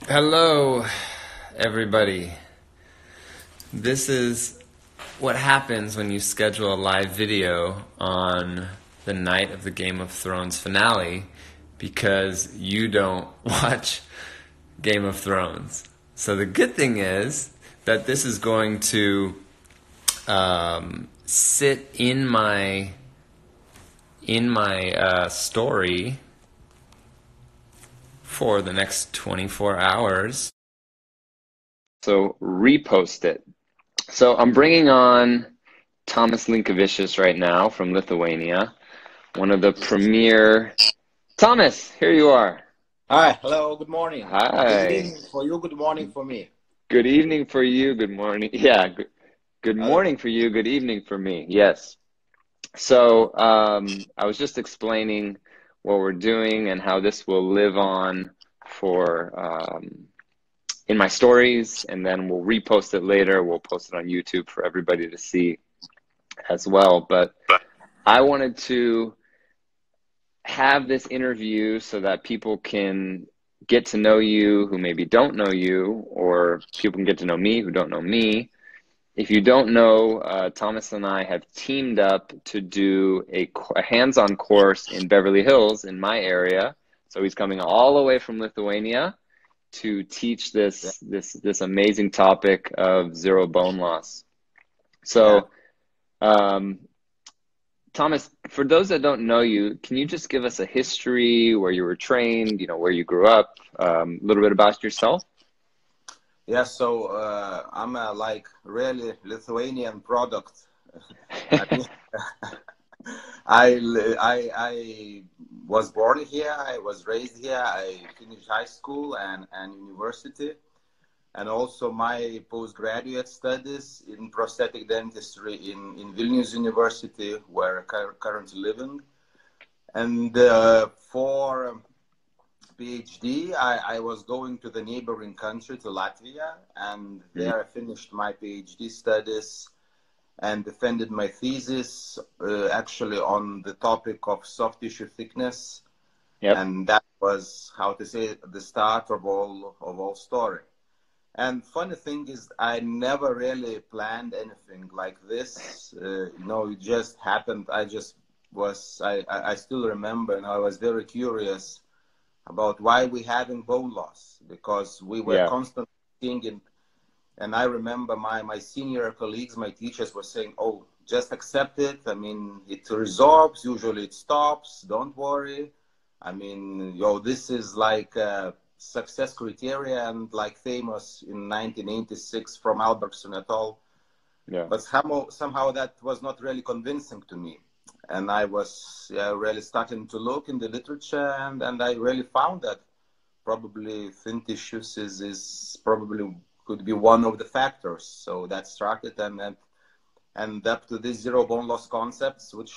Hello, everybody. This is what happens when you schedule a live video on the night of the Game of Thrones finale because you don't watch Game of Thrones. So the good thing is that this is going to sit in my story for the next 24 hours. So repost it. So I'm bringing on Tomas Linkevicius right now from Lithuania, one of the premier. Thomas, here you are. Hi, hello, good morning. Good Hi. evening for you, good morning for me. Good evening for you. Good morning. Yeah. Good Uh, morning for you. Good evening for me. Yes. So I was just explaining what we're doing and how this will live on for in my stories, and then we'll repost it later. We'll post it on YouTube for everybody to see as well. But I wanted to have this interview so that people can get to know you who maybe don't know you, or people can get to know me who don't know me. If you don't know, Thomas and I have teamed up to do a hands-on course in Beverly Hills in my area. So he's coming all the way from Lithuania to teach yeah, this amazing topic of zero bone loss. yeah. So, um, Thomas, for those that don't know you, can you just give us a history, where you were trained, where you grew up, a little bit about yourself? Yeah, so I'm a like really Lithuanian product. I mean, I was born here, I was raised here, I finished high school and university, and also my postgraduate studies in prosthetic dentistry in Vilnius University, where I currently living. And for PhD, I was going to the neighboring country, to Latvia, and Mm. there I finished my PhD studies and defended my thesis actually on the topic of soft tissue thickness, Yep. and that was, how to say, the start of all story. And funny thing is, I never really planned anything like this. It just happened. I still remember, and I was very curious about why we having bone loss, because we were Yeah. constantly seeing it. And I remember my senior colleagues, my teachers were saying, "Oh, just accept it. I mean, it resorbs. Usually it stops. Don't worry. I mean, this is like a success criteria and like famous in 1986 from Albertson et al." Yeah. But somehow that was not really convincing to me. And I was really starting to look in the literature, and I really found that probably thin tissues is probably could be one of the factors. So that started and up to this zero bone loss concepts, which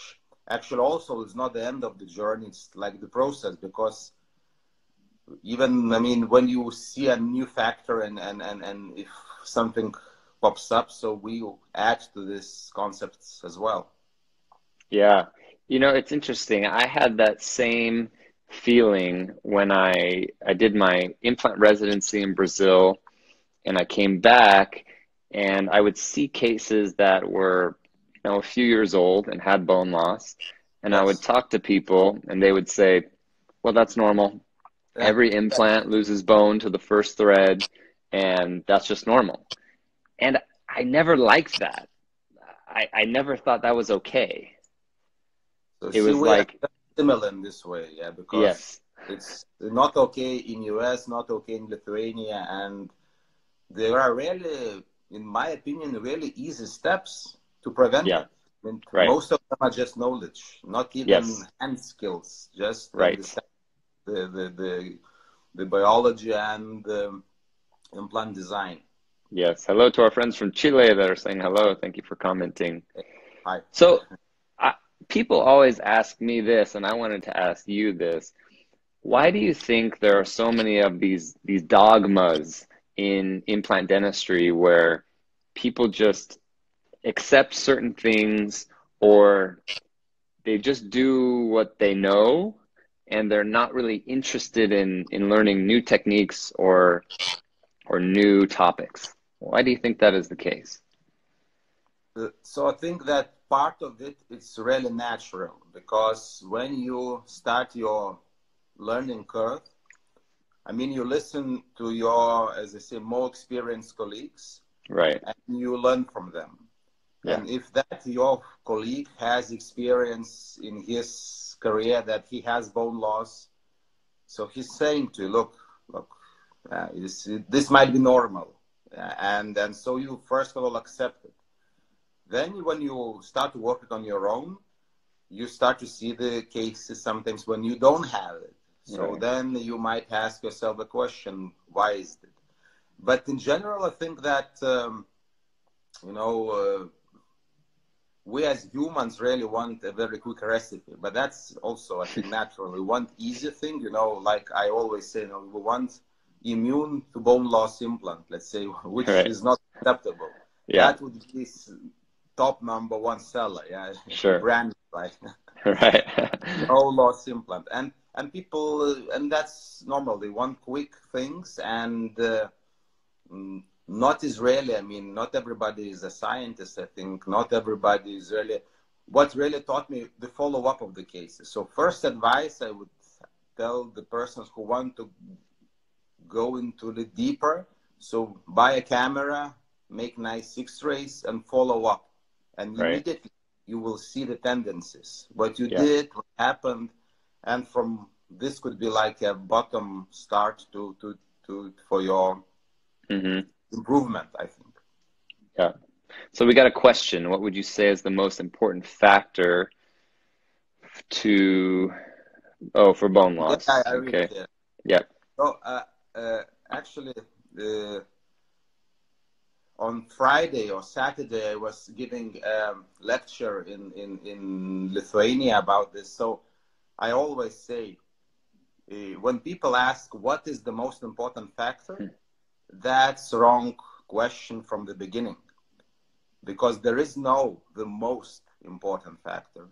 actually also is not the end of the journey. It's like the process, because even, I mean, when you see a new factor and if something pops up, so we add to this concepts as well. Yeah. It's interesting. I had that same feeling when I did my implant residency in Brazil, and I came back, and I would see cases that were, a few years old and had bone loss, and I would Yes. talk to people, and they would say, "Well, that's normal. Yeah. Every implant loses bone to the first thread, and that's just normal." And I never liked that. I never thought that was okay. So It see, was we are like, similar in this way, yeah, because yes, it's not okay in US, not okay in Lithuania, and there are really, in my opinion, really easy steps to prevent yeah, it. I mean, right, most of them are just knowledge, not even yes, hand skills, just right, understand the biology and the implant design. yes. Hello to our friends from Chile that are saying hello. Thank you for commenting. Hi. So, I, people always ask me this, and I wanted to ask you this. Why do you think there are so many of these dogmas in implant dentistry where people just accept certain things, or they just do what they know, and they're not really interested in learning new techniques or new topics. Why do you think that is the case? So I think that part of it is really natural, because when you start your learning curve, I mean, you listen to your, as I say, more experienced colleagues, Right. and you learn from them. Yeah. And if that your colleague has experience in his career that he has bone loss, so he's saying to you, look, this might be normal. And so you first of all accept it. Then when you start working on your own, you start to see the cases sometimes when you don't have it. So Right. then you might ask yourself the question, why is it? But in general, I think that, we as humans really want a very quick recipe. But that's also, I think, natural. We want easy thing, like I always say, we want immune to bone loss implant, let's say, which Right. is not acceptable. Yeah. That would be top number one seller, yeah. Sure. Brand, right? Right. No loss implant, and people, and that's normal. They want quick things, and not Israeli. I mean, not everybody is a scientist. I think not everybody is really. What really taught me the follow-up of the cases. So first advice I would tell the persons who want to go into the deeper. So buy a camera, make nice X-rays, and follow up. And Right. immediately you will see the tendencies, what you Yeah. did, what happened, and from this could be like a bottom start for your improvement, I think. Yeah. So we got a question. What would you say is the most important factor for bone Yeah, loss? I read Okay. it there. Yeah. So actually, on Friday or Saturday, I was giving a lecture in Lithuania about this. So I always say, when people ask what is the most important factor, that's wrong question from the beginning, because there is the most important factor.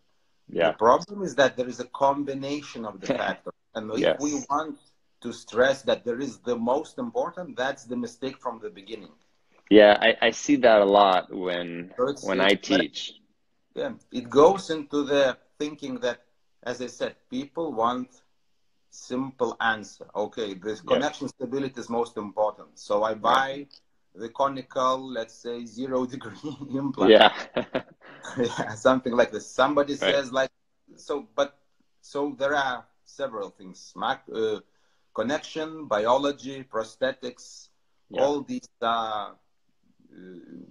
Yeah. The problem is that there is a combination of the factors, and if we Yes. want to stress that there is the most important, that's the mistake from the beginning. Yeah, I see that a lot when So I teach. Yeah, it goes into the thinking that, as I said, people want simple answer. Okay, the connection stability is most important. So I buy the conical, let's say 0-degree implant. Yeah. Yeah, something like this. Somebody Right. says like, so there are several things. Connection, biology, prosthetics, all these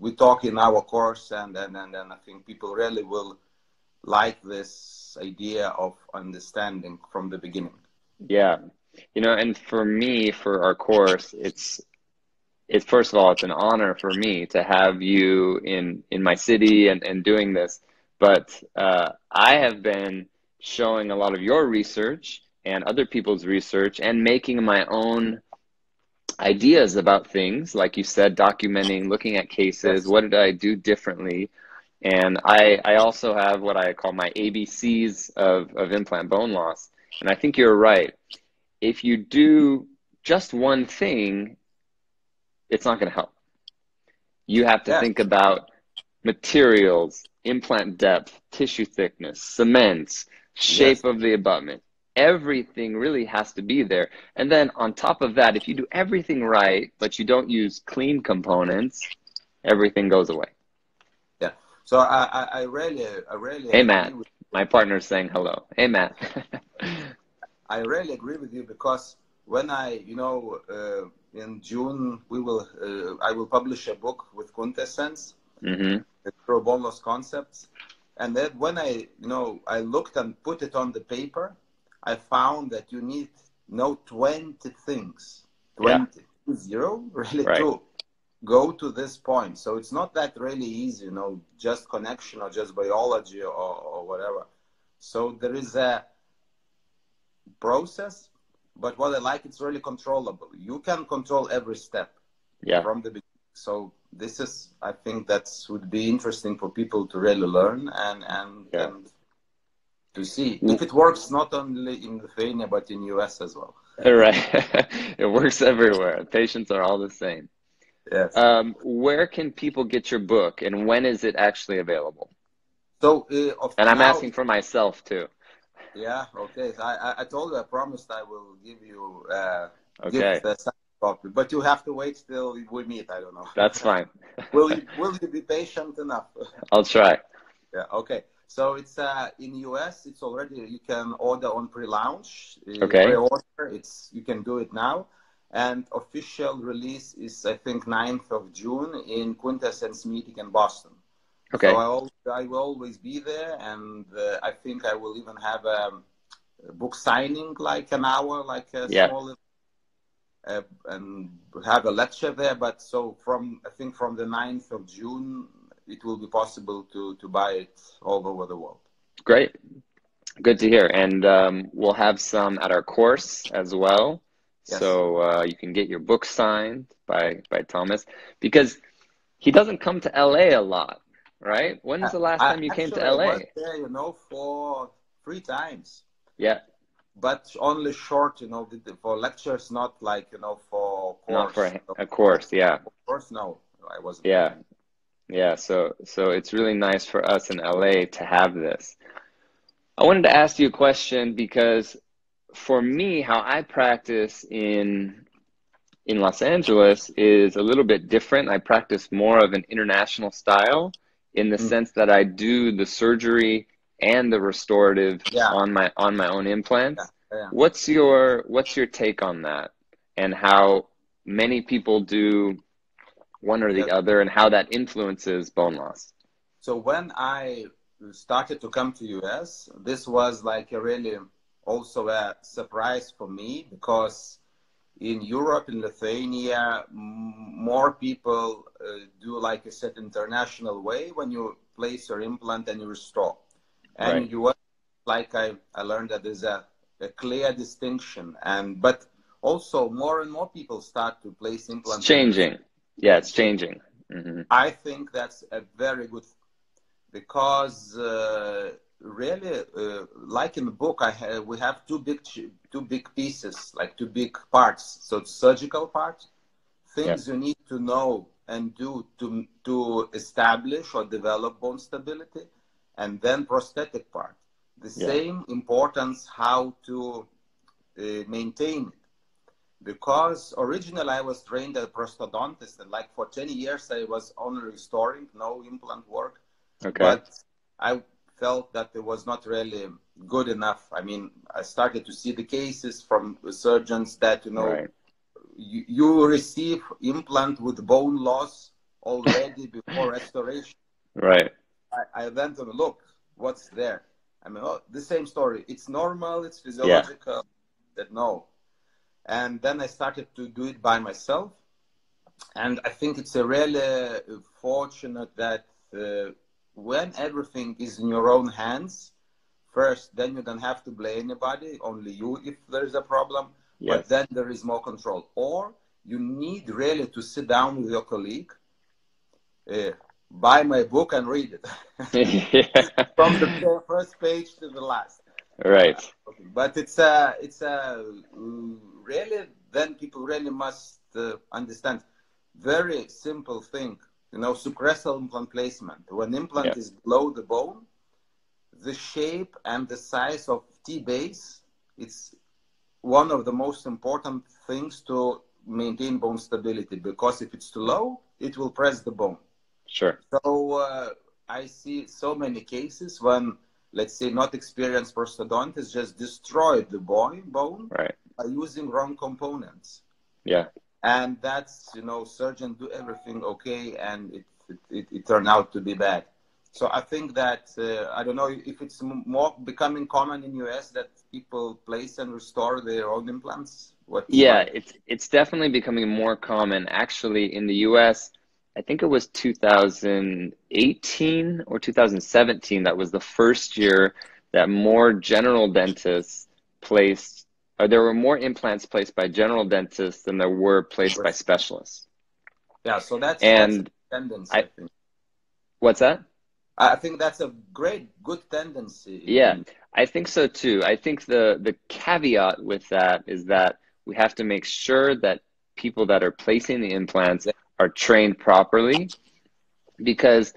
we talk in our course, and I think people really will like this idea of understanding from the beginning. Yeah. And for me, for our course, it's first of all, it's an honor for me to have you in my city and doing this. But I have been showing a lot of your research and other people's research and making my own ideas about things, like you said, documenting, looking at cases, what did I do differently? And I also have what I call my ABCs of implant bone loss. And I think you're right. If you do just one thing, it's not going to help. You have to think about materials, implant depth, tissue thickness, cements, shape of the abutment. Everything really has to be there. And then on top of that, if you do everything right, but you don't use clean components, everything goes away. Yeah. So I really Hey, Matt. My partner's saying hello. Hey, Matt. I really agree with you, because when in June I will publish a book with quintessence, pro bone loss concepts, and then when I looked and put it on the paper, I found that you need 20 things, 20 really to go to this point. So it's not that really easy, just connection or just biology or whatever. So there is a process, but what I like, it's really controllable. You can control every step from the beginning. So this is, I think that would be interesting for people to really learn and to see if it works not only in Lithuania but in US as well. Right. It works everywhere. Patients are all the same. Yes. Where can people get your book, and when is it actually available? So And I'm now, asking for myself too. yeah, okay. So I told you, I promised I will give you give Okay, the second copy, but you have to wait till we meet. I don't know. that's fine. Will you be patient enough? I'll try. Yeah. Okay. So it's in US. It's already, you can order on pre-launch, Okay, pre-order. You can do it now, and official release is I think 9th of June in Quintessence Meeting in Boston. So okay. I will always be there, and I think I will even have a book signing, like an hour, like a Yeah, small, and have a lecture there. But so I think from the 9th of June, it will be possible to buy it all over the world. great. Good to hear. And we'll have some at our course as well. Yes. So you can get your book signed by Thomas, because he doesn't come to LA a lot, right? When's the last time you came to Actually, I was LA? there, for 3 times, Yeah, but only short, for lectures, not like, for not for course. a course. Yeah, For course, no, I wasn't yeah, there. yeah. So it's really nice for us in LA to have this. I wanted to ask you a question because for me, how I practice in Los Angeles is a little bit different. I practice more of an international style in the Mm. sense that I do the surgery and the restorative Yeah, on my own yeah, implants. yeah. What's your take on that, and how many people do one or Yeah. the other, and how that influences bone loss? So when I started to come to US, this was like a really also a surprise for me, because in Europe, in Lithuania, more people do like a set international way when you place your implant and you restore. And Right. in US, like I learned that there's a clear distinction, but also more and more people start to place It's implants and restore. changing. Yeah, it's changing. Hmm. I think that's a very good, because really, like in the book, we have two big pieces, like two big parts. So surgical part, Yeah, things you need to know and do to establish or develop bone stability, and then prosthetic part, the yeah, same importance, how to maintain it. Because originally I was trained as a prosthodontist, and like for 10 years I was only restoring, no implant work. okay, But I felt that it was not really good enough. I mean, I started to see the cases from surgeons that, right, you receive implant with bone loss already before restoration. right, I went and look, what's there? I mean, the same story. It's normal, it's yeah, physiological. That no. And then I started to do it by myself. And I think it's a really fortunate that when everything is in your own hands, first, then you don't have to blame anybody, only you if there's a problem, but yes. then there is more control. Or you need really to sit down with your colleague, buy my book and read it Yeah, from the first page to the last. right. But it's a really, then people really must understand very simple thing. Supressal implant placement. When Yeah, implant is below the bone, the shape and the size of T-base, it's one of the most important things to maintain bone stability, because if it's too low, it will press the bone. sure. So I see so many cases when, let's say, not experienced prosthodontists just destroyed the bone Right. by using wrong components. Yeah. And that's, surgeons do everything okay, and it turned out to be bad. So I think that, I don't know if it's more becoming common in US that people place and restore their own implants. Yeah, it's definitely becoming more common. Actually, in the US, I think it was 2018 or 2017 that was the first year that more general dentists placed, or there were more implants placed by general dentists than there were placed by specialists. Yeah, so that's a And tendency, I, I think. what's that? I think that's a good tendency Yeah, in I think so too. I think the caveat with that is that we have to make sure that people that are placing the implants Yeah, are trained properly, because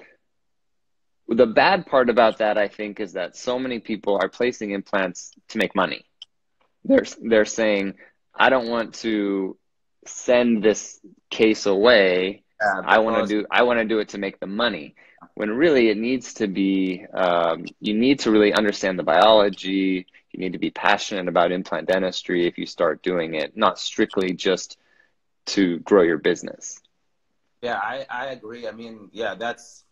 the bad part about that, I think, is that so many people are placing implants to make money. They're saying, I don't want to send this case away. because I want to do it to make the money. When really it needs to be, you need to really understand the biology. You need to be passionate about implant dentistry if you start doing it, not strictly just to grow your business. yeah, I agree. I mean, yeah, that's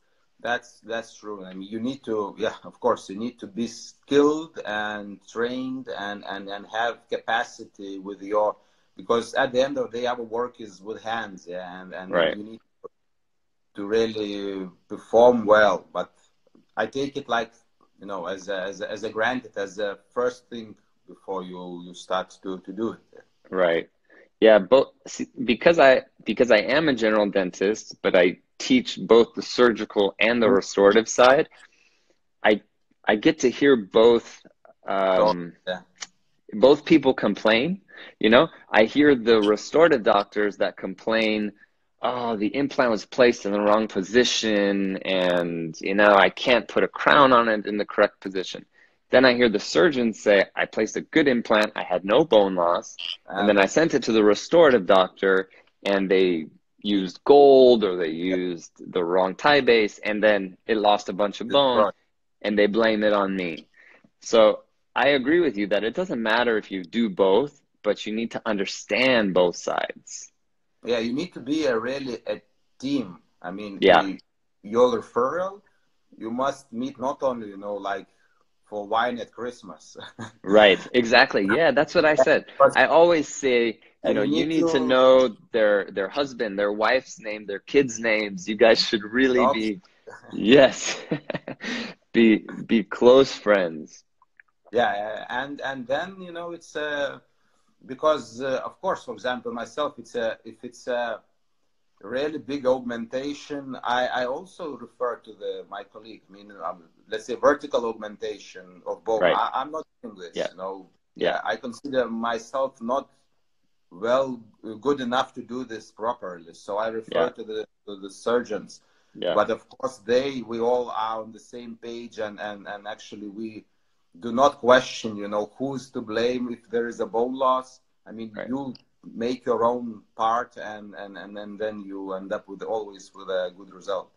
true. I mean, you need to, yeah, of course, you need to be skilled and trained and have capacity with your, because at the end of the day, our work is with hands, yeah, and Right. you need to really perform well. But I take it like, you know, as a granted, as a first thing before you start to do it. Right. Yeah, both because I am a general dentist, but I teach both the surgical and the restorative side. I I get to hear So, um, yeah, both people complain. You know, I hear the restorative doctors that complain, oh, the implant was placed in the wrong position, and you know, I can't put a crown on it in the correct position. Then I hear the surgeons say, I placed a good implant, I had no bone loss, and then I that's sent it to the restorative doctor, and they used gold or they used the wrong tie base, and then it lost a bunch of bone, right. and they blame it on me. So I agree with you that it doesn't matter if you do both, but you need to understand both sides. Yeah, you need to be really a team. I mean, Yeah, your referral, you must meet not only, you know, like for wine at Christmas. right. Exactly. Yeah, that's what I said. But I always say, you know, you you need need to to, know their husband, their wife's name, their kids' names. You guys should really dogs. be, yes, be close friends. Yeah, and then, you know, it's because of course, for example, myself, it's a if it's a really big augmentation, I also refer to my colleague. I mean, let's say vertical augmentation of bone. Right. I'm not doing this, Yeah. you know. Yeah. Yeah, I consider myself not well good enough to do this properly, so I refer Yeah. to the surgeons. Yeah. But of course, we all are on the same page, and actually we do not question, you know, who's to blame if there is a bone loss. I mean, Right. you make your own part, and then you end up with always with a good result.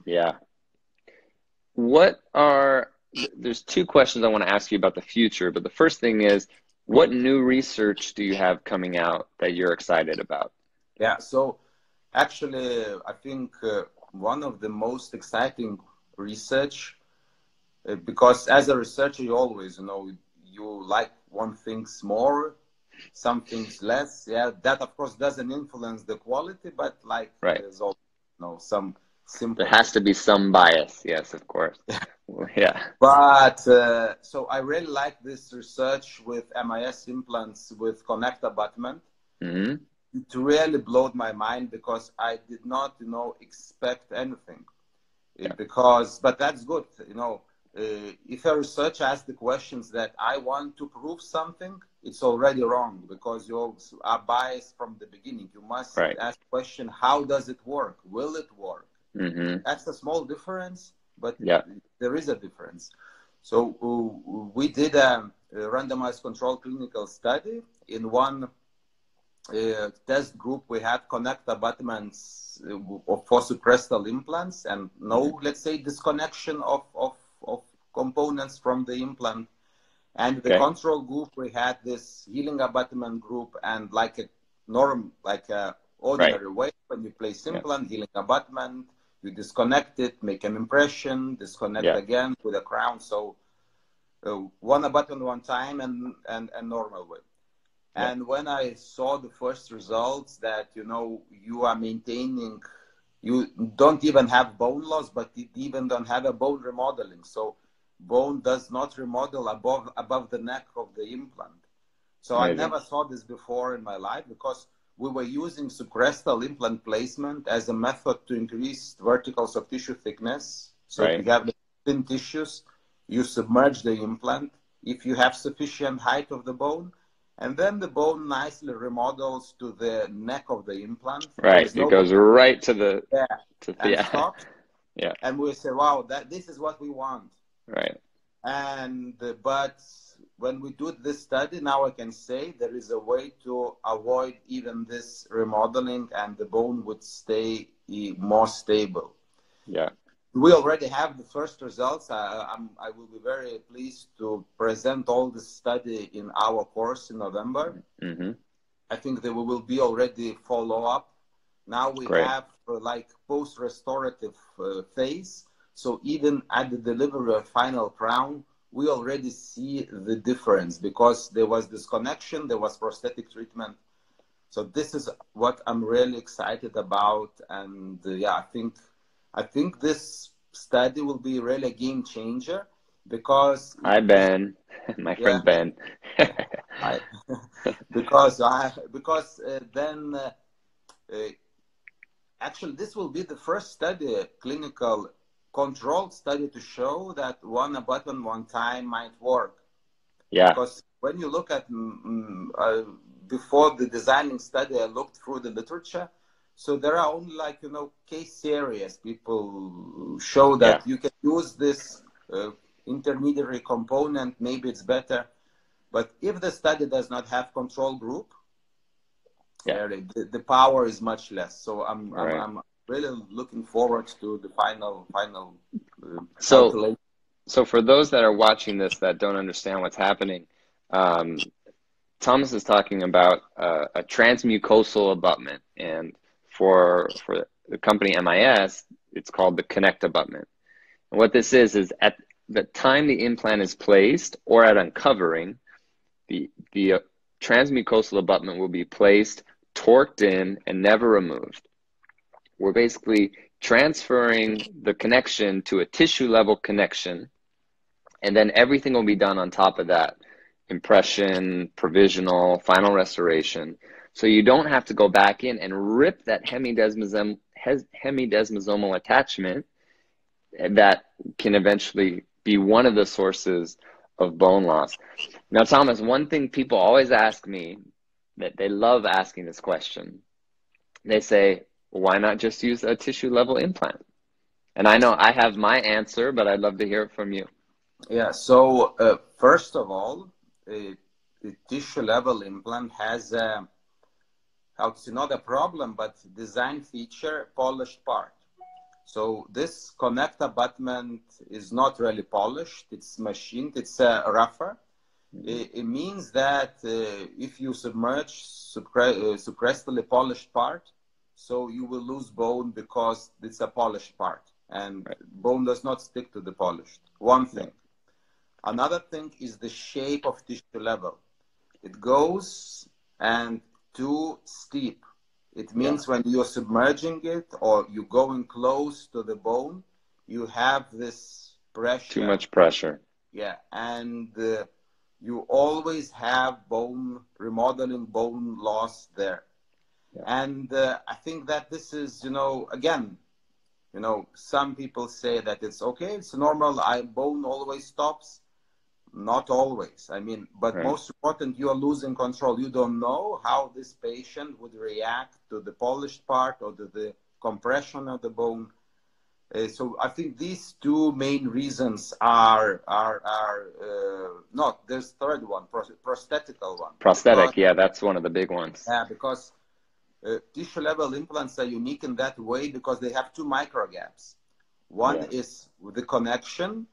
Yeah. What are, there's two questions I want to ask you about the future, but the first thing is, what new research do you have coming out that you're excited about? Yeah. So actually, I think one of the most exciting research, because as a researcher, you always, you know, you like one things more, some things less. Yeah, that of course doesn't influence the quality, but like Right. there's also, you know, some There sympathy. has to be some bias. Yes, of course. Well, yeah. But so I really like this research with MIS implants with connect abutment. Hmm. It really blew my mind because I did not, you know, expect anything. Yeah. Because, but that's good, you know. If a research asks the questions that I want to prove something, it's already wrong because you are biased from the beginning. You must Right. ask the question, how does it work? Will it work? Hmm. That's a small difference, but Yeah. there is a difference. So we did a randomized control clinical study. In one test group, we had connect abutments for suprastal implants and Hmm. no, let's say, disconnection of components from the implant. And the Okay. control group, we had this healing abutment group, and like a norm, like a Right. ordinary way, when you place Yeah. implant, healing abutment, you disconnect it, make an impression, disconnect Yeah. again with a crown. So one abutment one time and normal way. Yeah. And when I saw the first results that, you know, you are maintaining, you don't even have bone loss, but you even don't have a bone remodeling. So bone does not remodel above the neck of the implant. So I Amazing. never saw this before in my life because we were using suprastal implant placement as a method to increase vertical soft tissue thickness. So if you Right. have thin tissues, you submerge the implant if you have sufficient height of the bone. And then the bone nicely remodels to the neck of the implant. Right. It goes right to the, and stops. Yeah. And we say, wow, this is what we want. Right. And but when we do this study, now I can say there is a way to avoid even this remodeling, and the bone would stay more stable. Yeah. We already have the first results. I will be very pleased to present all the study in our course in November. Mm-hmm. I think there will be already follow-up. Now we have like post-restorative phase. So even at the delivery of final crown, we already see the difference, because there was this connection, there was prosthetic treatment. So this is what I'm really excited about. And yeah, I think this study will be really a game changer, because Hi, Ben. My friend Ben. because then actually this will be the first study, clinical controlled study, to show that one abutment one time might work. Yeah. Because when you look at before the designing study, I looked through the literature. So there are only case series. People show that you can use this intermediary component, maybe it's better. But if the study does not have control group, the power is much less. So I'm really looking forward to the final calculation. So for those that are watching this that don't understand what's happening, Thomas is talking about a transmucosal abutment, and for the company MIS, it's called the Connect abutment. And what this is at the time the implant is placed or at uncovering, the transmucosal abutment will be placed, torqued in, and never removed. We're basically transferring the connection to a tissue level connection, and then everything will be done on top of that: impression, provisional, final restoration. So you don't have to go back in and rip that hemidesmosomal attachment that can eventually be one of the sources of bone loss. Now, Thomas, one thing people always ask me, that they love asking this question, they say, why not just use a tissue level implant? And I know I have my answer, but I'd love to hear it from you. Yeah, so first of all, the tissue level implant has not a problem, but design feature, polished part. So this connect abutment is not really polished, it's machined, it's rougher. It means that if you submerge suppressively polished part, so you will lose bone because it's a polished part, and bone does not stick to the polished. One thing. Another thing is the shape of tissue level. It goes and too steep. It means when you're submerging it or you're going close to the bone, you have this pressure. Too much pressure. Yeah, and you always have bone remodeling, bone loss there. And I think that this is, again, some people say that it's okay, it's normal, bone always stops. Not always. I mean, but most important, you are losing control. You don't know how this patient would react to the polished part or to the compression of the bone. So I think these two main reasons are not. There's third one, prosthetical one. Prosthetic, that's one of the big ones. Yeah, because tissue level implants are unique in that way because they have two micro gaps. One is with the connection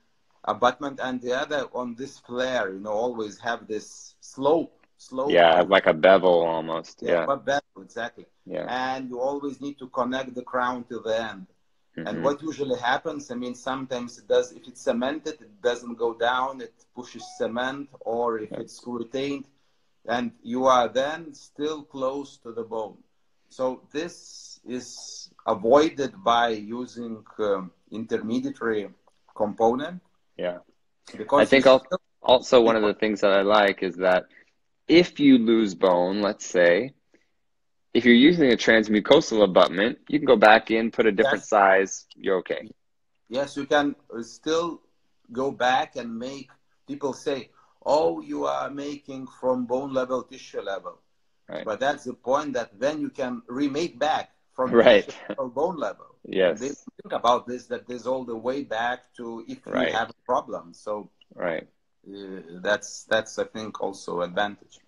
abutment, and the other on this flare, always have this slope. Yeah, like a bevel almost. Yeah, a bevel, exactly. Yeah. And you always need to connect the crown to the end. Mm-hmm. And what usually happens, I mean, sometimes it does, if it's cemented, it doesn't go down, it pushes cement, or if it's retained, and you are then still close to the bone. So this is avoided by using intermediary component. Yeah. Because I think also one of the things that I like is that if you lose bone, let's say, if you're using a transmucosal abutment, you can go back in, put a different size, you're okay. Yes, you can still go back and make, people say, oh, you are making from bone level, tissue level. Right. But that's the point, that then you can remake back from Right. tissue level, bone level. Yes. And they think about this, that there's all the way back to if you Right. have a problem. So right. That's I think also advantage.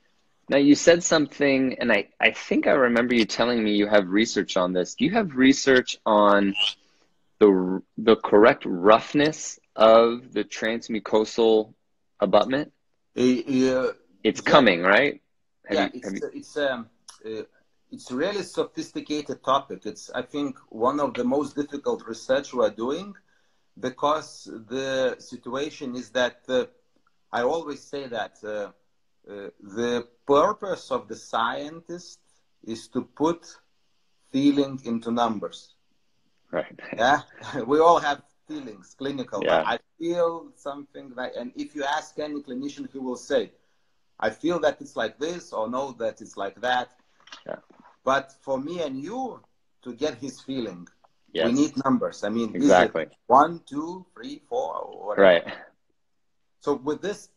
Now you said something, and I think I remember you telling me you have research on this. Do you have research on the correct roughness of the transmucosal abutment? It's coming, right? It's a really sophisticated topic. It's, I think, one of the most difficult research we're doing, because the situation is that I always say that the purpose of the scientist is to put feeling into numbers. Right. Yeah, we all have feelings, clinical. Yeah. I feel something like, and if you ask any clinician, he will say, I feel that it's like this, or no, that it's like that. Yeah. But for me and you to get his feeling, yes. we need numbers. I mean, exactly. Is it 1, 2, 3, 4, or whatever? Right. So with this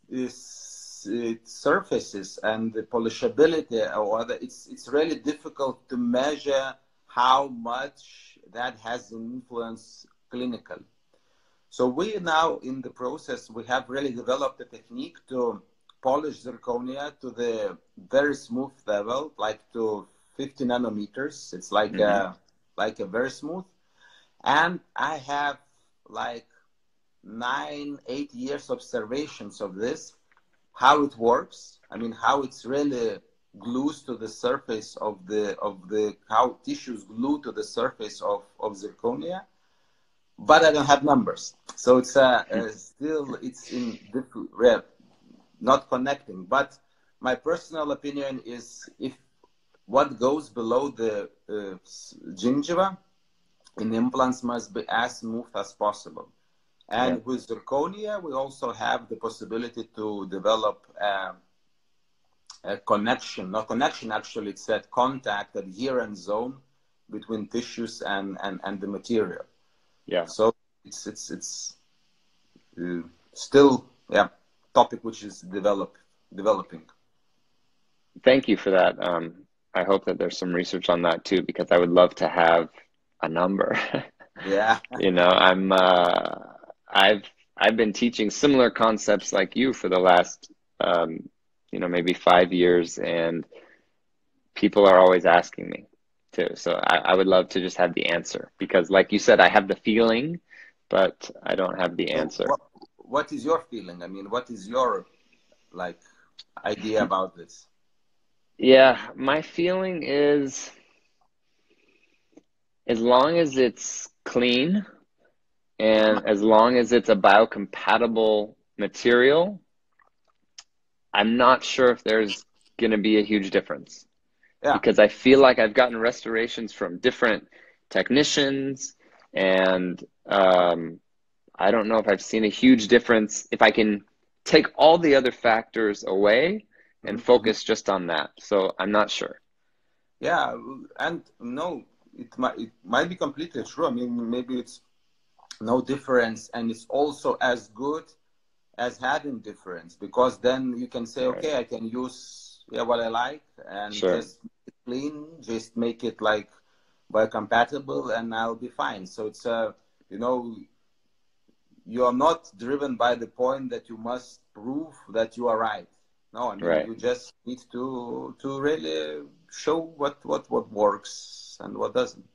surfaces and the polishability or other, it's really difficult to measure how much that has an influence clinically. So we now in the process, we have really developed a technique to polish zirconia to the very smooth level, like to 50 nanometers. It's like a very smooth. And I have like 9-8 years observations of this, how it works. I mean, how it's really glues to the surface of the how tissues glue to the surface of zirconia. But I don't have numbers, so it's still it's in not connecting. But my personal opinion is, if what goes below the gingiva in implants must be as smooth as possible. And with zirconia, we also have the possibility to develop a connection, not connection actually, it's that contact, adherent zone between tissues and the material. Yeah. So it's still topic which is developing. Thank you for that. I hope that there's some research on that too, because I would love to have a number. Yeah. You know, I've been teaching similar concepts like you for the last maybe 5 years, and people are always asking me too. So I would love to just have the answer, because like you said, I have the feeling, but I don't have the answer. What is your feeling? I mean, what is your idea about this? Yeah, my feeling is, as long as it's clean and as long as it's a biocompatible material, I'm not sure if there's going to be a huge difference. Yeah. Because I feel like I've gotten restorations from different technicians, and I don't know if I've seen a huge difference if I can take all the other factors away and focus just on that. So I'm not sure. Yeah, and no, it might be completely true. I mean, maybe it's no difference, and it's also as good as having difference, because then you can say, okay, I can use what I like and just make it clean, just make it like biocompatible, and I'll be fine. So it's you are not driven by the point that you must prove that you are right. No, I mean, you just need to really show what works and what doesn't.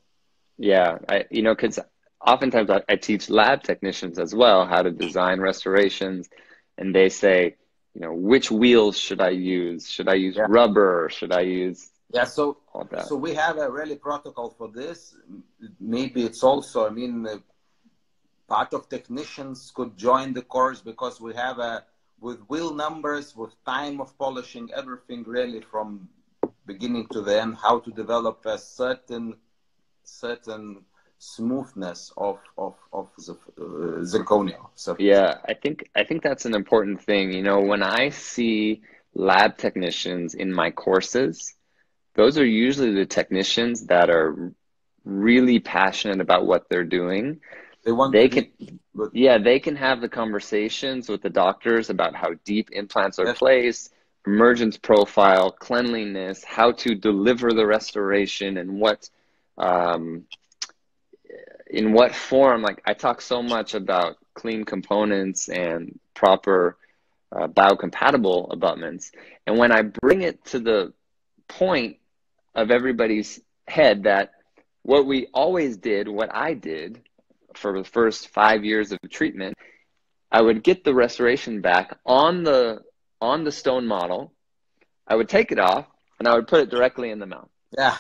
Yeah, because oftentimes I teach lab technicians as well how to design restorations, and they say, which wheels should I use? Should I use rubber? Should I use so all that? So we have a really protocol for this. Maybe it's also, I mean, part of technicians could join the course, because we have with wheel numbers, with time of polishing, everything really from beginning to the end, how to develop a certain smoothness of zirconia. So yeah, I think that's an important thing. When I see lab technicians in my courses, those are usually the technicians that are really passionate about what they're doing. They want they to can, be good. yeah, they can have the conversations with the doctors about how deep implants are Yes. placed, emergence profile, cleanliness, how to deliver the restoration, and um, in what form. Like, I talk so much about clean components and proper biocompatible abutments. And when I bring it to the point of everybody's head that what we always did, what I did for the first 5 years of treatment, I would get the restoration back on the stone model. I would take it off and I would put it directly in the mouth. Yeah.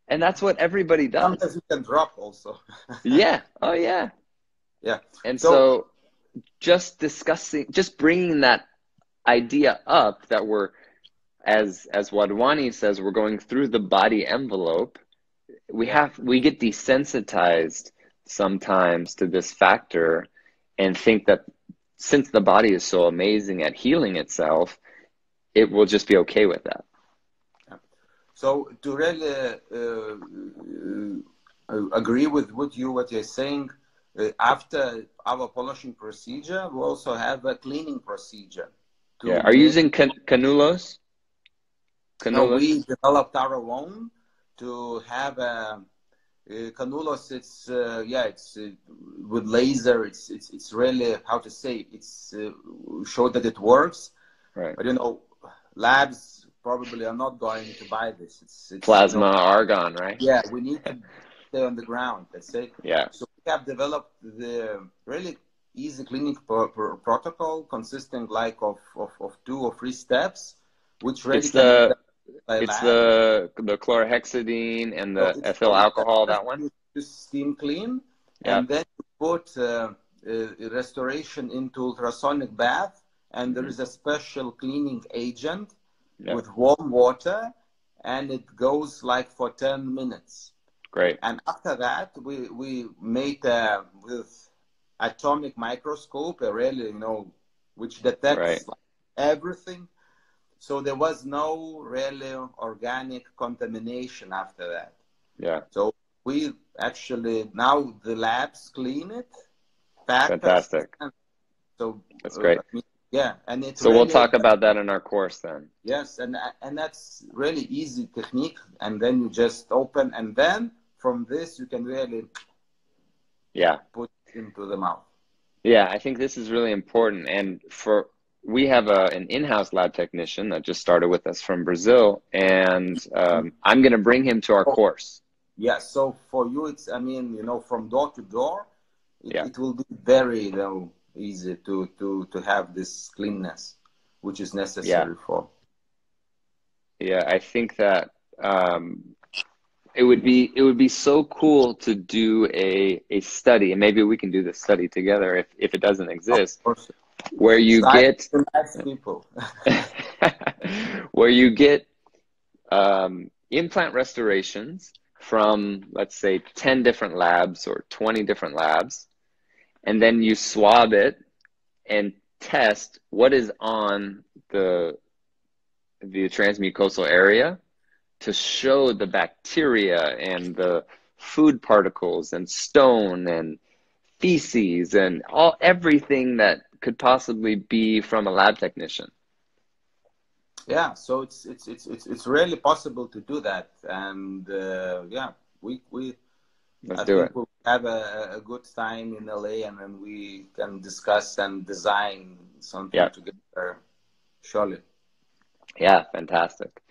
And that's what everybody Sometimes does. you can drop also. Yeah. Oh, yeah. Yeah. And So, so just bringing that idea up that we're, as Wadhwani says, we're going through the body envelope. We yeah. get desensitized sometimes to this factor and think that since the body is so amazing at healing itself, it will just be okay with that. So to really agree with what you're saying, after our polishing procedure, we also have a cleaning procedure. Yeah. Are you using cannulos? No, we developed our own to have a cannulos. It's with laser. It's really, how to say, it's show that it works. Right. But labs probably are not going to buy this. It's plasma argon, right? Yeah, we need to stay on the ground, let's say. Yeah. So we have developed the really easy cleaning protocol consisting like of 2 or 3 steps, which really it's the chlorhexidine and the ethyl alcohol, that one? To steam clean, yeah. And then you put restoration into ultrasonic bath, and there is a special cleaning agent with warm water, and it goes like for 10 minutes. Great. And after that, we made with atomic microscope, really, which detects everything. So there was no really organic contamination after that. Yeah. So we actually, now the labs clean it. Fantastic. So that's great. Yeah, and it's so really, we'll talk about that in our course then. Yes, and that's really easy technique, and then you just open, and then from this you can really put it into the mouth. Yeah, I think this is really important, and we have an in-house lab technician that just started with us from Brazil, and I'm going to bring him to our course. Yeah, so for you, it's, from door to door, it will be very easy to have this cleanness, which is necessary for. Yeah, I think that it would be so cool to do a study, and maybe we can do this study together if it doesn't exist, where you get people. where you get implant restorations from, let's say, 10 different labs or 20 different labs, and then you swab it and test what is on the transmucosal area to show the bacteria and the food particles and stone and feces and everything that could possibly be from a lab technician. Yeah, so it's really possible to do that, and Let's do it. We'll have a good time in LA, and then we can discuss and design something together. Surely. Yeah, fantastic.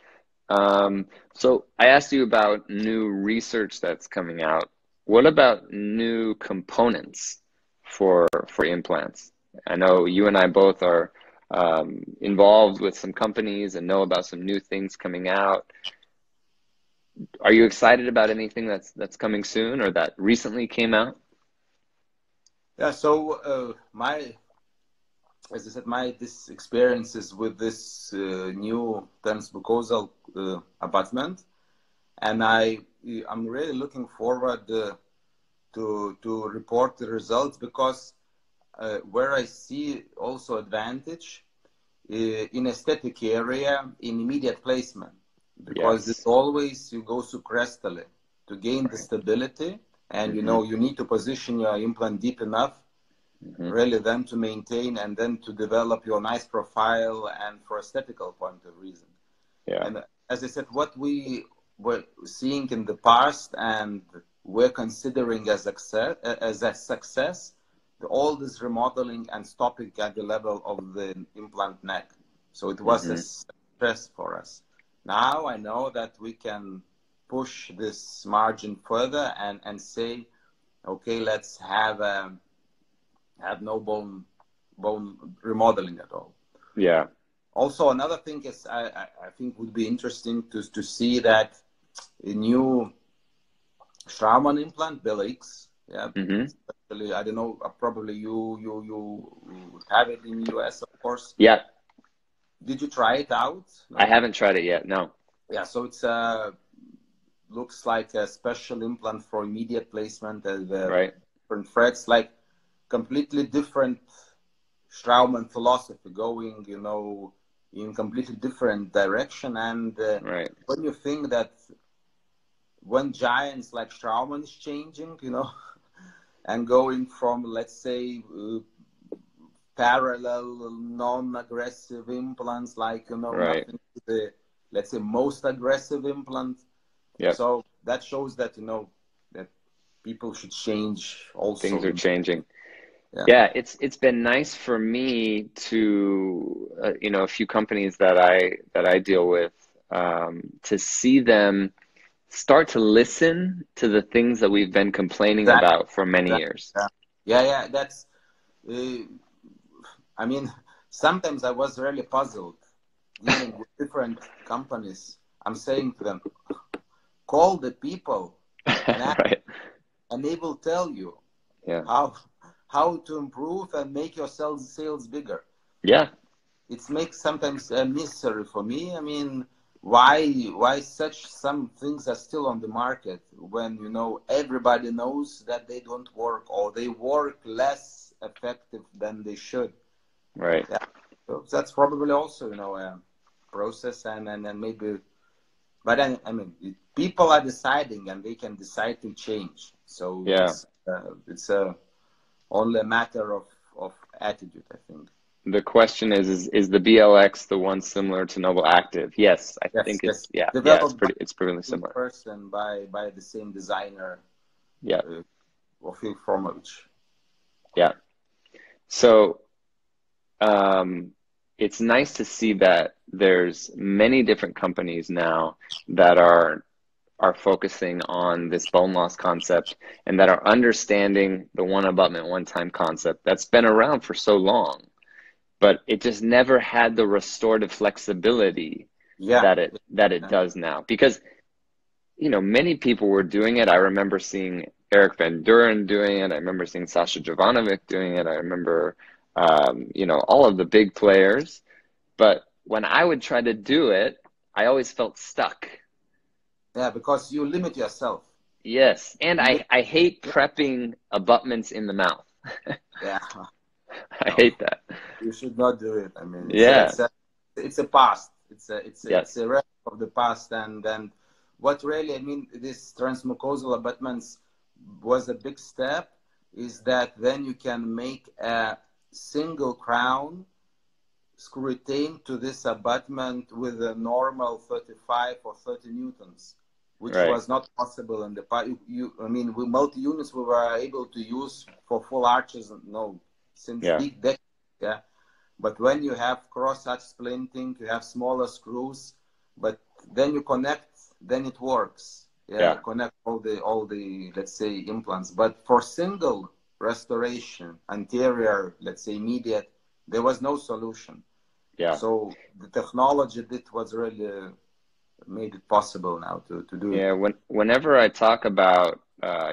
So I asked you about new research that's coming out. What about new components for implants? I know you and I both are involved with some companies and know about some new things coming out. Are you excited about anything that's coming soon or that recently came out? Yeah, so as I said, this experiences with this new transmucosal abutment, and I'm really looking forward to report the results, because where I see also advantage in aesthetic area in immediate placement, because it's always you go suprastally to gain the stability And, you know, you need to position your implant deep enough, really then to maintain and then to develop your nice profile and for aesthetical point of reason. Yeah. And as I said, what we were seeing in the past and we're considering as a success, all this remodeling and stopping at the level of the implant neck. So it was a success for us. Now I know that we can push this margin further and say, okay, let's have no bone remodeling at all. Yeah. Also, another thing is I think would be interesting to see that a new Straumann implant, BLX, yeah. Especially, I don't know, probably you have it in US, of course. Yeah. Did you try it out? No? I haven't tried it yet. No. Yeah, so it's looks like a special implant for immediate placement and different threads, like completely different Straumann philosophy, going, you know, in completely different direction. And when you think that when giants like Straumann is changing, you know, and going from, let's say, parallel, non-aggressive implants, like, you know, nothing to the, let's say, most aggressive implant. Yeah. So that shows that, you know, that people should change also. Things are changing. Yeah, it's been nice for me to, you know, a few companies that I deal with, to see them start to listen to the things that we've been complaining about for many years. Yeah, that's, I mean, sometimes I was really puzzled dealing with different companies. I'm saying to them, call the people and ask, and they will tell you how to improve and make your sales bigger. Yeah. It makes sometimes a mystery for me. I mean, why some things are still on the market when, you know, everybody knows that they don't work or they work less effective than they should. Right. Yeah. So that's probably also, you know, a process and maybe, but I mean, people are deciding and they can decide to change. So it's only a matter of attitude, I think. The question is the BLX the one similar to Noble Active? Yes, I think it's it's pretty similar. Person by the same designer. Yeah. Formovich. Yeah. So it's nice to see that there's many different companies now that are focusing on this bone loss concept and that are understanding the one abutment, one time concept that's been around for so long. But it just never had the restorative flexibility that it does now. Because, you know, many people were doing it. I remember seeing Eric Van Duren doing it. I remember seeing Sasha Jovanovic doing it. I remember, you know, all of the big players. But when I would try to do it, I always felt stuck. Yeah, because you limit yourself. Yes. And I hate prepping abutments in the mouth. Yeah. I hate that. You should not do it. I mean, it's a past. It's a relic of the past. And what really, I mean, this transmucosal abutments was a big step. Is that then you can make a single crown screw retained to this abutment with a normal 35 or 30 newtons, which was not possible in the past. I mean, with multi-units we were able to use for full arches. Since big decades, But when you have cross-arch splinting, you have smaller screws, but then you connect, then it works. You connect all the let's say implants. But for single restoration, anterior, let's say immediate, there was no solution. Yeah. So the technology that was really made it possible now to do it. Yeah. Whenever I talk about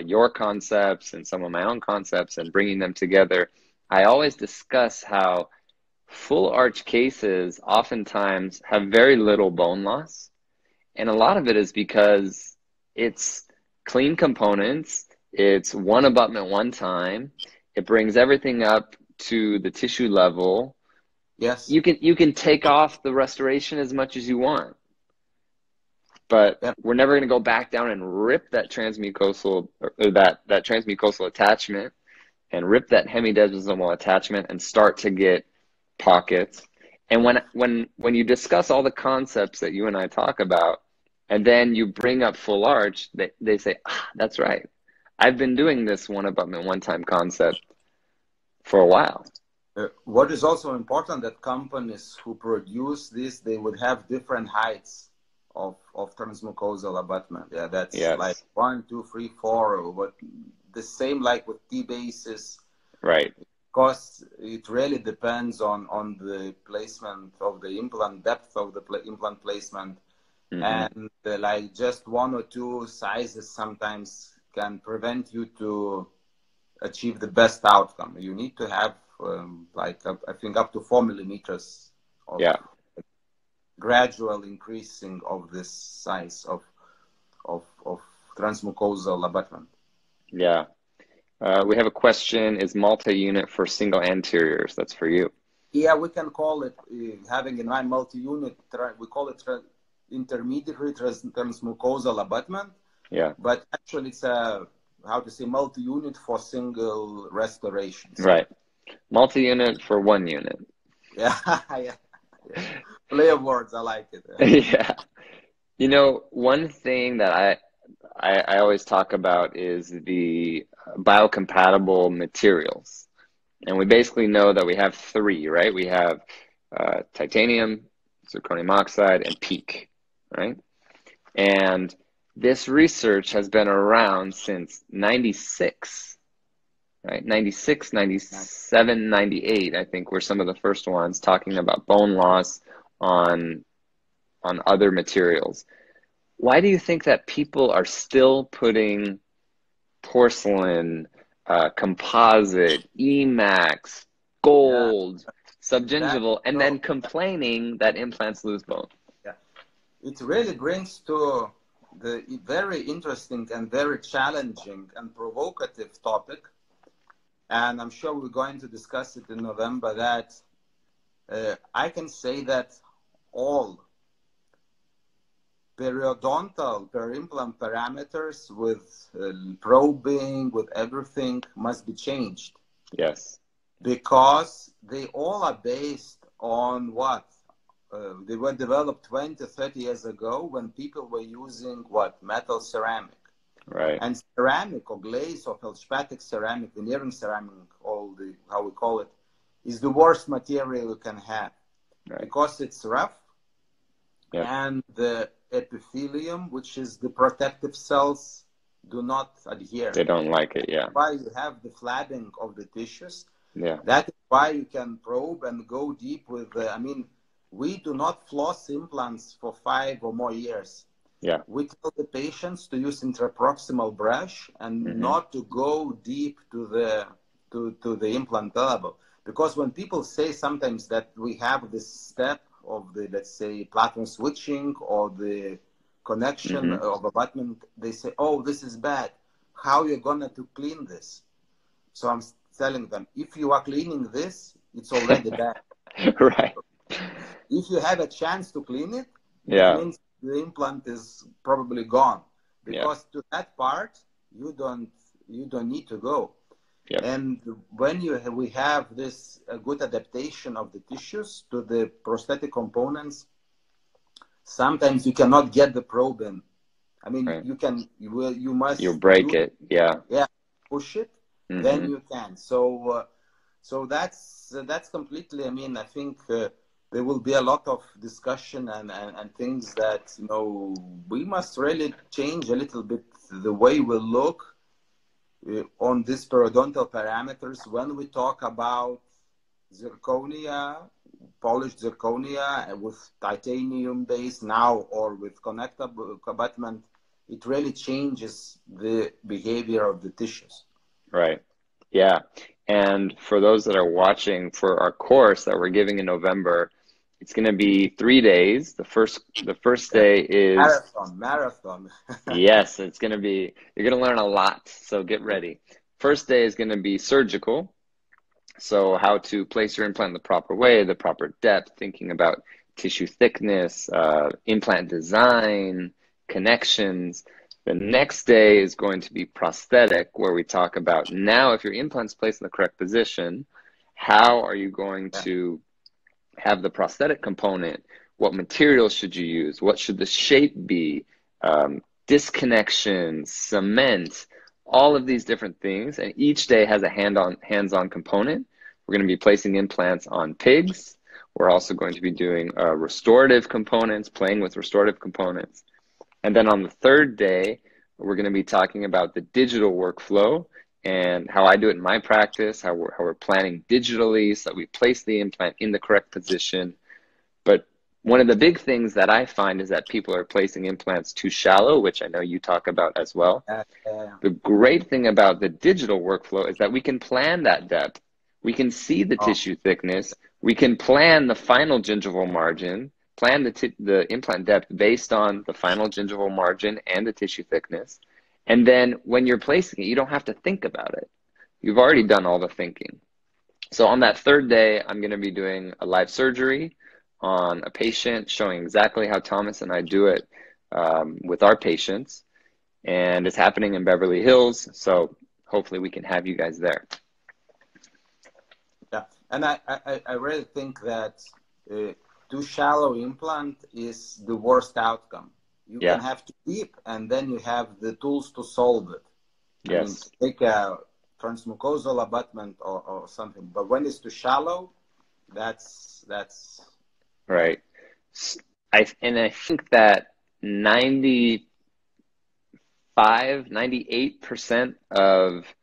your concepts and some of my own concepts and bringing them together, I always discuss how full arch cases oftentimes have very little bone loss. And a lot of it is because it's clean components. It's one abutment, one time. It brings everything up to the tissue level. Yes. You can take off the restoration as much as you want. but Yeah. we're never going to go back down and rip that transmucosal, or that transmucosal attachment, and rip that hemidesmosomal attachment and start to get pockets. And when you discuss all the concepts that you and I talk about, and then you bring up full arch, they say, that's right. I've been doing this one abutment, one time concept for a while. What is also important that companies who produce this, they would have different heights of transmucosal abutment. Yeah, that's Yes. like 1, 2, 3, 4, but the same like with T-bases. Right. Because it really depends on the placement of the implant, depth of the implant placement. And like just 1 or 2 sizes sometimes can prevent you to achieve the best outcome. You need to have I think up to 4 millimeters of gradual increasing of this size of transmucosal abutment. Yeah. We have a question, is multi-unit for single anteriors? That's for you. Yeah, we can call it, having in mind multi-unit, we call it intermediary transmucosal abutment. Yeah. But actually it's a, how to say, multi-unit for single restorations. Right. Multi-unit for 1 unit. Yeah, yeah. Play of words, I like it. Yeah. You know, one thing that I always talk about is the biocompatible materials. And we basically know that we have 3, right? We have titanium, zirconium oxide, and PEEK, right? And this research has been around since 96, right? 96, 97, 98, I think, were some of the first ones talking about bone loss on other materials. Why do you think that people are still putting porcelain, composite, Emax, gold, subgingival, and then complaining that implants lose bone? Yeah, it really brings to the very interesting and very challenging and provocative topic, and I'm sure we're going to discuss it in November, that I can say that all periodontal per-implant parameters with probing, with everything, must be changed. Yes. Because they all are based on what? They were developed 20, 30 years ago when people were using what? Metal ceramic. Right. And ceramic or glaze or feldspathic ceramic, veneering ceramic, how we call it, is the worst material you can have. Right. Because it's rough. Yep. And the epithelium, which is the protective cells, do not adhere. They don't like it, yeah. That's why you have the flabbing of the tissues. Yeah. That is why you can probe and go deep with we do not floss implants for 5 or more years. Yeah. We tell the patients to use intraproximal brush and not to go deep to the implant level. Because when people say sometimes that we have this step of the, let's say, platinum switching or the connection of abutment, they say, oh, this is bad. How are you going to clean this? So I'm telling them, if you are cleaning this, it's already bad. Right. If you have a chance to clean it, it means the implant is probably gone. Because to that part, you don't need to go. Yep. And when we have this good adaptation of the tissues to the prosthetic components, sometimes you cannot get the probe in. I mean, you must. You break it, yeah. Yeah, push it, then you can. So that's completely. I mean, I think there will be a lot of discussion and things that we must really change a little bit the way we look on these periodontal parameters when we talk about zirconia, polished zirconia with titanium base now, or with connectable abutment. It really changes the behavior of the tissues. Right. Yeah. And for those that are watching, for our course that we're giving in November, it's going to be 3 days. The first day is marathon. Yes, it's going to be, you're going to learn a lot. So get ready. First day is going to be surgical. So how to place your implant the proper way, the proper depth, thinking about tissue thickness, implant design, connections. The next day is going to be prosthetic, where we talk about now if your implant's placed in the correct position, how are you going to have the prosthetic component? What materials should you use? What should the shape be? Disconnections, cement, all of these different things. And each day has a hands-on component. We're going to be placing implants on pigs. We're also going to be doing restorative components, playing with restorative components. And then on the third day, we're going to be talking about the digital workflow and how I do it in my practice, how we're planning digitally so that we place the implant in the correct position. But one of the big things that I find is that people are placing implants too shallow, which I know you talk about as well. The great thing about the digital workflow is that we can plan that depth. We can see the tissue thickness. We can plan the final gingival margin, plan the implant depth based on the final gingival margin and the tissue thickness. And then when you're placing it, you don't have to think about it. You've already done all the thinking. So on that third day, I'm going to be doing a live surgery on a patient, showing exactly how Thomas and I do it with our patients. And it's happening in Beverly Hills. So hopefully we can have you guys there. Yeah, and I really think that too shallow implant is the worst outcome. You can have too deep, and then you have the tools to solve it. Yes. I mean, take a transmucosal abutment or something. But when it's too shallow, that's right. I think that 98% of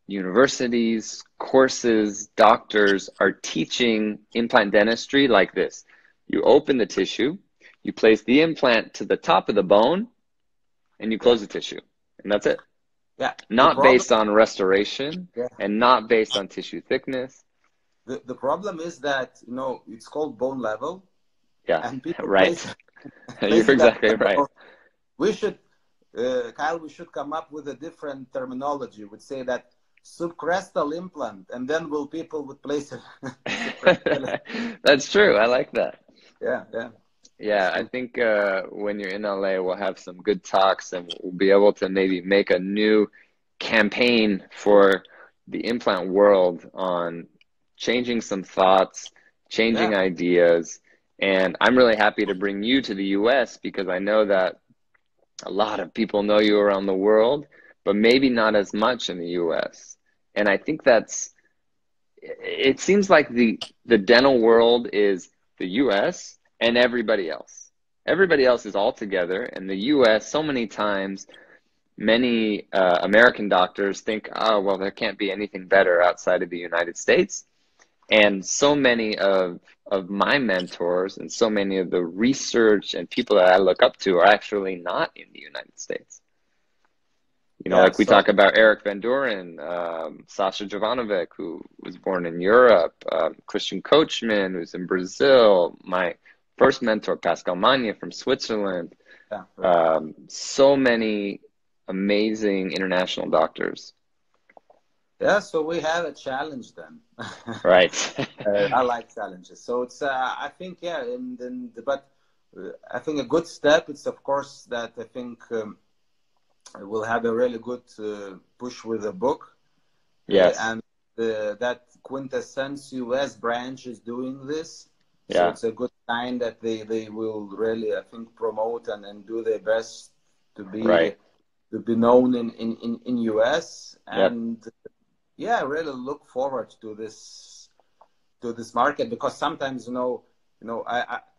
universities, courses, doctors are teaching implant dentistry like this. You open the tissue, you place the implant to the top of the bone, and you close the tissue. And that's it. Yeah. Not based on restoration and not based on tissue thickness. The problem is that, you know, it's called bone level. Yeah, and people right. You're exactly right. We should, Kyle, we should come up with a different terminology. We'd say that subcrestal implant, and then people would place it. That's true. I like that. Yeah. Yeah, I think when you're in LA, we'll have some good talks and we'll be able to maybe make a new campaign for the implant world on changing some thoughts, changing ideas. And I'm really happy to bring you to the US because I know that a lot of people know you around the world, but maybe not as much in the US. And I think it seems like the dental world is the US and everybody else. Everybody else is all together. And the US, so many times, many American doctors think, oh, well, there can't be anything better outside of the United States. And so many of my mentors and so many of the research and people that I look up to are actually not in the United States. You know, like we talk about Eric Van Doren, Sasha Jovanovic, who was born in Europe, Christian Coachman, who's in Brazil, my first mentor, Pascal Magne from Switzerland. So many amazing international doctors. Yeah, so we have a challenge then. Right. I like challenges. So it's, I think, but I think a good step is, of course, that I think we'll have a really good push with the book. Yes. And that Quintessence US branch is doing this. Yeah. So it's a good sign that they will really, I think, promote and do their best to be known in US. And I really look forward to this market because sometimes,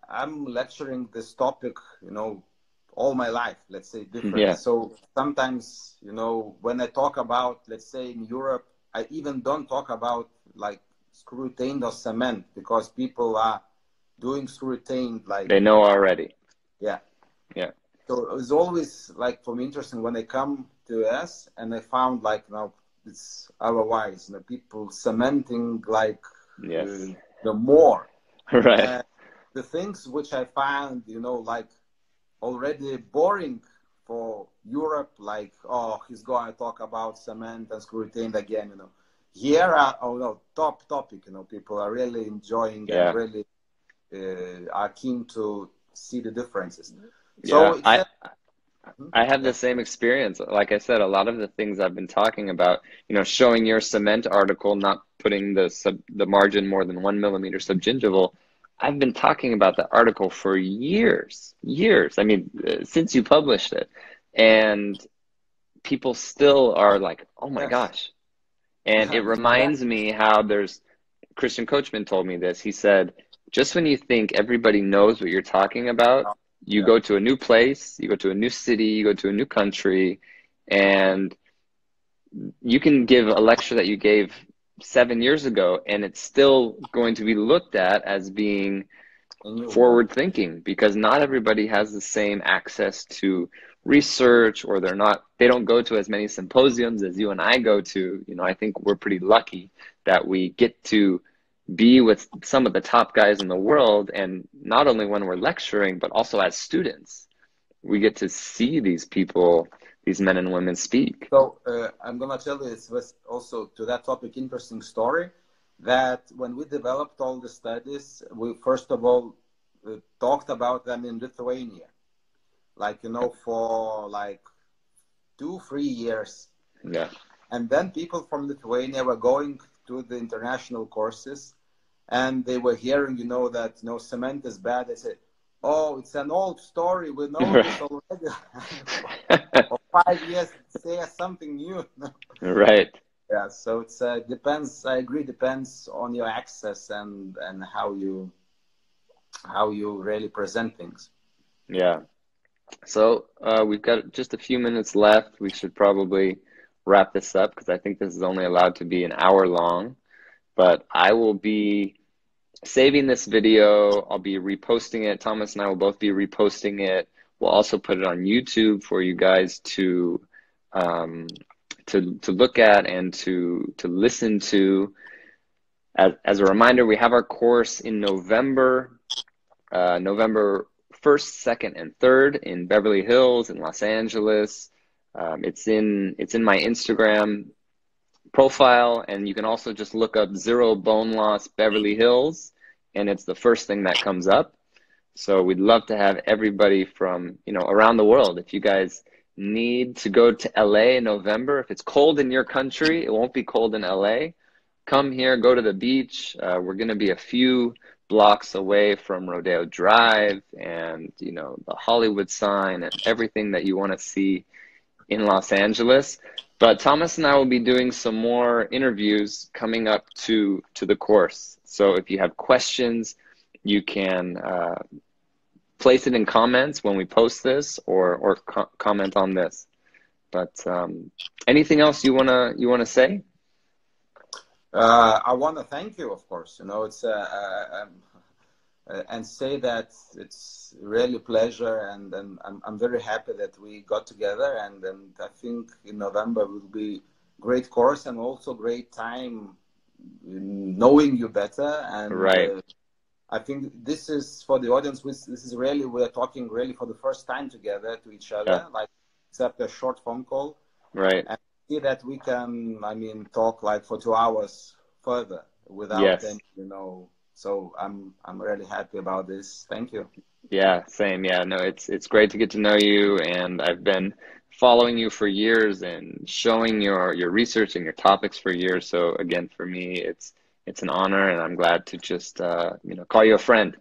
I'm lecturing this topic, all my life, let's say different. Yeah. So sometimes, when I talk about, let's say in Europe, I even don't talk about like screw retained or cement because people are doing screw retained like they know already. Yeah. So it's always like for me interesting when I come to US and I found like it's otherwise, people cementing like the more. Right. The things which I found, like already boring for Europe, like, oh, he's going to talk about cement and screw retained again, Here are, top topic, people are really enjoying and really are keen to see the differences. So I have Yeah. the same experience. Like I said, a lot of the things I've been talking about, showing your cement article, not putting the margin more than 1 millimeter subgingival. I've been talking about the article for years, years. I mean, since you published it, and people still are like, "Oh my Yes. gosh!" And it Yeah. reminds me how Christian Coachman told me this. He said, just when you think everybody knows what you're talking about, you Yeah. go to a new place, you go to a new city, you go to a new country, and you can give a lecture that you gave 7 years ago, and it's still going to be looked at as being And you know. forward thinking because not everybody has the same access to research, or they don't go to as many symposiums as you and I go to. I think we're pretty lucky that we get to be with some of the top guys in the world, and not only when we're lecturing but also as students we get to see these people, these men and women speak. So I'm gonna tell you, it was also to that topic interesting story that when we developed all the studies, we first of all talked about them in Lithuania, like for like 2-3 years, Yeah. and then people from Lithuania were going to the international courses, and they were hearing, that cement is bad. They said, "Oh, it's an old story. We know this already." For 5 years, say something new. Right. Yeah, so it's depends. I agree. Depends on your access and how you really present things. Yeah. So we've got just a few minutes left. We should probably wrap this up because I think this is only allowed to be an hour long. But I will be saving this video. I'll be reposting it. Thomas and I will both be reposting it. We'll also put it on YouTube for you guys um, to look at and to listen to. As a reminder, we have our course in November, November 1st, 2nd, and 3rd in Beverly Hills, in Los Angeles. It's in my Instagram profile, and you can also just look up Zero Bone Loss Beverly Hills, and it's the first thing that comes up. So we'd love to have everybody from around the world. If you guys need to go to LA in November, if it's cold in your country, it won't be cold in LA. Come here, go to the beach. We're going to be a few blocks away from Rodeo Drive and the Hollywood sign and everything that you want to see in Los Angeles. But Thomas and I will be doing some more interviews coming up to the course. So if you have questions, you can place it in comments when we post this, or comment on this. But anything else you wanna say? I want to thank you, of course. It's and say that it's really a pleasure, and I'm very happy that we got together, and I think in November will be great course and also great time knowing you better. And Right. I think this is for the audience. This is really, we're talking really for the first time together to each other, Yeah. like except a short phone call. Right. And see that we can, talk like for 2 hours further without Yes. any, So I'm really happy about this. Thank you. Yeah, same. Yeah, no, it's great to get to know you, and I've been following you for years and showing your research and your topics for years. So again, for me, it's an honor, and I'm glad to just call you a friend.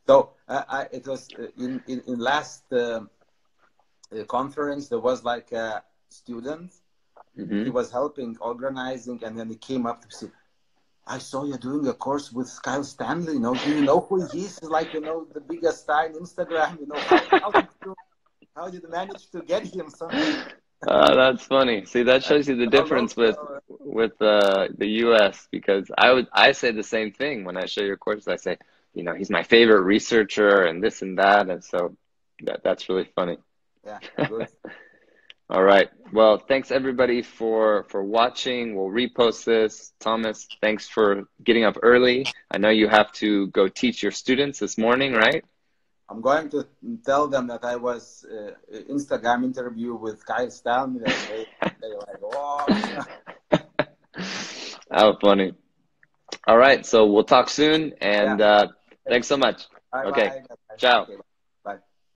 So it was in last conference, there was like a student. Mm-hmm. He was helping organizing, and then he came up to say, "I saw you doing a course with Stanley. Do you know who he is? He's like, the biggest star on Instagram. How did you manage to get him something?" That's funny. See, that shows you the difference with the U.S. because I say the same thing when I show your courses. I say, he's my favorite researcher and this and that, and so that's really funny. Yeah, good. All right. Well, thanks everybody for watching. We'll repost this. Thomas, thanks for getting up early. I know you have to go teach your students this morning, right? I'm going to tell them that I was Instagram interview with Stanley. They like, "Oh." How funny. All right. So we'll talk soon, and Yeah. thanks so much. Bye Okay. bye. Ciao.